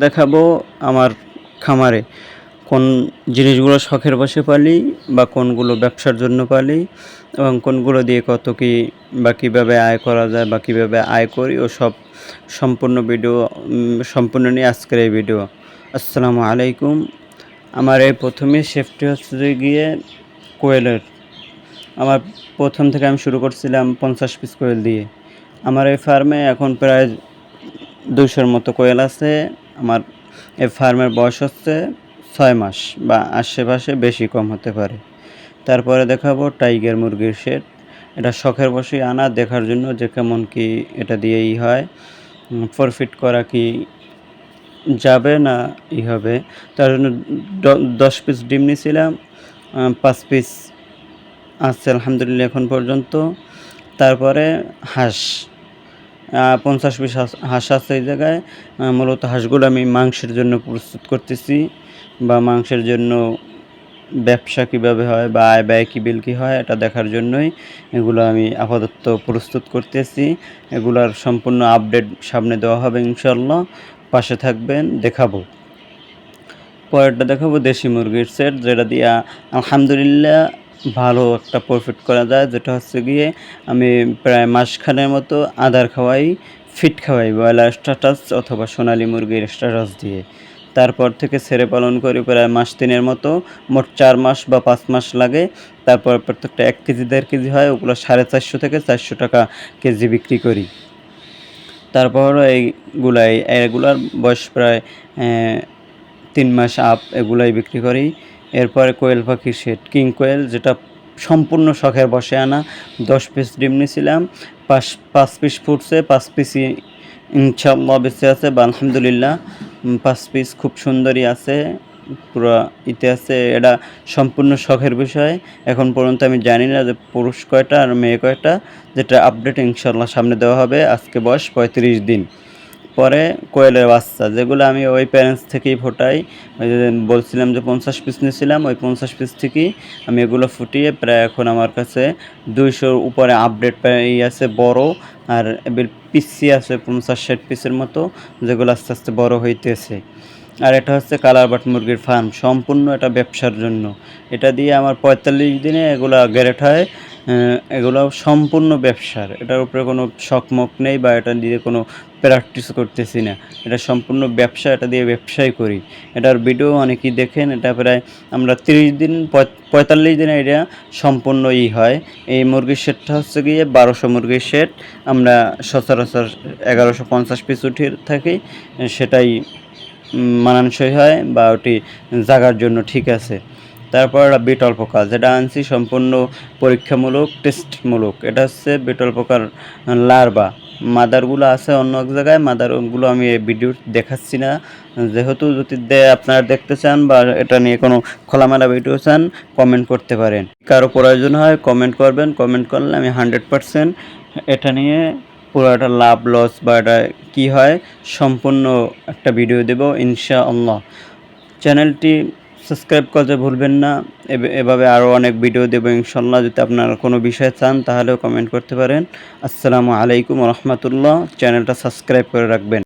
দেখাবো আমার খামারে কোন জিনিসগুলো শখের বশে পালি বা কোনগুলো ব্যবসার জন্য পালি এবং কোনগুলো দিয়ে কত কি বা কীভাবে আয় করা যায় বা কীভাবে আয় করি ও সব সম্পূর্ণ ভিডিও সম্পূর্ণ নিয়ে আজকের এই ভিডিও। আসসালামু আলাইকুম। আমার এই প্রথমে শেফটি হচ্ছে যে গিয়ে কোয়েলের। আমার প্রথম থেকে আমি শুরু করছিলাম 50 পিস কোয়েল দিয়ে। আমার এই ফার্মে এখন প্রায় 200-র মতো কোয়েল আছে। আমার এই ফার্মের বয়স হচ্ছে 6 মাস বা আশেপাশে, বেশি কম হতে পারে। তারপরে দেখাবো টাইগার মুরগির শেড। এটা শখের বশেই আনা, দেখার জন্য যে কেমন কি এটা দিয়েই হয়, প্রফিট করা কি যাবে না হবে। তার জন্য 10 পিস ডিম নিয়েছিলাম, 5 পিস আছে আলহামদুলিল্লাহ এখন পর্যন্ত। তারপরে হাঁস 50 পিস হাঁস আছে এই জায়গায়। মূলত হাঁসগুলো আমি মাংসের জন্য প্রস্তুত করতেছি, বা মাংসের জন্য ব্যবসা কীভাবে হয় বা আয় ব্যয় কী বিল কী হয় এটা দেখার জন্যই এগুলো আমি আপাতত প্রস্তুত করতেছি। এগুলার সম্পূর্ণ আপডেট সামনে দেওয়া হবে ইনশাল্লাহ, পাশে থাকবেন, দেখাবো। পরেরটা দেখাবো দেশি মুরগির সেট, যেটা দিয়ে আলহামদুলিল্লাহ ভালো একটা প্রফিট করা যায়। যেটা হচ্ছে গিয়ে আমি প্রায় মাসখানের মতো আদার খাওয়াই, ফিট খাওয়াই ব্রয়লার স্ট্যাটাস অথবা সোনালী মুরগির স্ট্যাটাস দিয়ে। তারপর থেকে ছেড়ে পালন করি প্রায় মাস 3-এর মতো, মোট 4 মাস বা 5 মাস লাগে। তারপর প্রত্যেকটা 1 কেজি 1.5 কেজি হয়, ওগুলো 450 থেকে 400 টাকা কেজি বিক্রি করি। তারপর এগুলার বয়স প্রায় 3 মাস আপ, এগুলাই বিক্রি করি। এরপরে কোয়েল পাখির শেড, কিং কোয়েল, যেটা সম্পূর্ণ শখের বশে আনা। 10 পিস ডিম নিয়েছিলাম, 5 পিস ফুটছে, 5 পিসই ইনশাআল্লাহ বেঁচে আছে বা আলহামদুলিল্লাহ 5 পিস খুব সুন্দরই আছে, পুরো ইতে আছে। এটা সম্পূর্ণ শখের বিষয়। এখন পর্যন্ত আমি জানি না যে পুরুষ কয়টা আর মেয়ে কয়টা, যেটা আপডেট ইনশাআল্লাহ সামনে দেওয়া হবে। আজকে বয়স 35 দিন। পরে কোয়েলের বাচ্চা, যেগুলো আমি ওই প্যারেন্টস থেকেই ফোটাই। ওই যে বলছিলাম যে 50 পিস নিয়েছিলাম, ওই 50 পিস থেকেই আমি এগুলো ফুটিয়ে প্রায় এখন আমার কাছে 200-র উপরে আপডেট আছে বড়, আর এবার পিসি আছে 50-60 পিসের মতো, যেগুলো আস্তে আস্তে বড় হইতেছে। আর এটা হচ্ছে কালার বাট মুরগির ফার্ম, সম্পূর্ণ এটা ব্যবসার জন্য। এটা দিয়ে আমার 45 দিনে এগুলো গ্যারেট হয়। এগুলো সম্পূর্ণ ব্যবসার, এটার উপরে কোনো শখমক নেই বা এটা দিয়ে কোনো প্র্যাকটিস করতেছি না। এটা সম্পূর্ণ ব্যবসা, এটা দিয়ে ব্যবসাই করি। এটার ভিডিও অনেকেই দেখেন। এটা প্রায় আমরা 30 দিন 45 দিনে এটা সম্পূর্ণ হয়। এই মুরগির শেডটা হচ্ছে গিয়ে 1200 মুরগির শেড। আমরা সচরাচর 1150 পিস উঠে থাকি, সেটাই মানানসই হয় বা ওটি জাগার জন্য ঠিক আছে। তারপর বিটল পোকা, যেটা আনছি সম্পূর্ণ পরীক্ষামূলক, টেস্টমূলক। এটা হচ্ছে বিটল পোকার লার্ভা। মাদারগুলো আছে অন্য এক জায়গায়, মাদারগুলো আমি এই ভিডিও দেখাচ্ছি না, যেহেতু যদি আপনারা দেখতে চান বা এটা নিয়ে কোনো খোলামেলা ভিডিও চান, কমেন্ট করতে পারেন। কারো প্রয়োজন হয় কমেন্ট করবেন, কমেন্ট করলে আমি 100% এটা নিয়ে পুরো একটা লাভ লস বা এটা কী হয় সম্পূর্ণ একটা ভিডিও দেব ইনশাআল্লাহ। চ্যানেলটি সাবস্ক্রাইব করতে ভুলবেন না। এভাবে আরও অনেক ভিডিও দেবো ইনশাআল্লাহ। যদি আপনারা কোনো বিষয় চান তাহলেও কমেন্ট করতে পারেন। আসসালামু আলাইকুম ওয়া রাহমাতুল্লাহ। চ্যানেলটা সাবস্ক্রাইব করে রাখবেন।